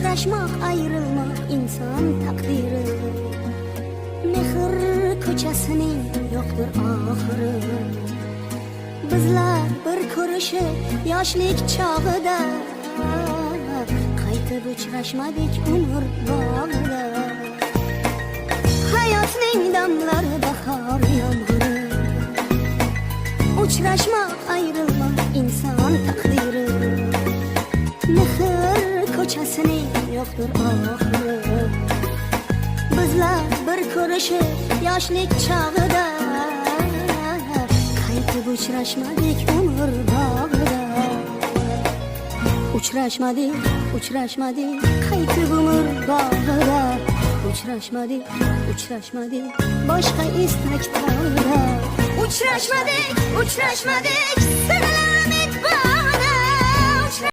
Uçraşmak, ayrılmak insan takdiri. Mehr ko'chasining yo'qdir oxiri. Bizlar bir ko'rishib yoshlik chog'ida qaytib uchrashmadik umr bog'ida. Hayotning damlari bahor yomg'iri. Uçraşmak, ayrılmak inson takdiri. Mehr ko'chasining yo'qdir oxiri. Bizlar bir ko'rishib yoshlik chog'ida qaytib uchrashmadik umr bog'ida. Uchrashmadik, uchrashmadik qaytib umr bog'ida. Uchrashmadik, uchrashmadik boshqa istak tog'ida. Uchrashmadik, uchrashmadik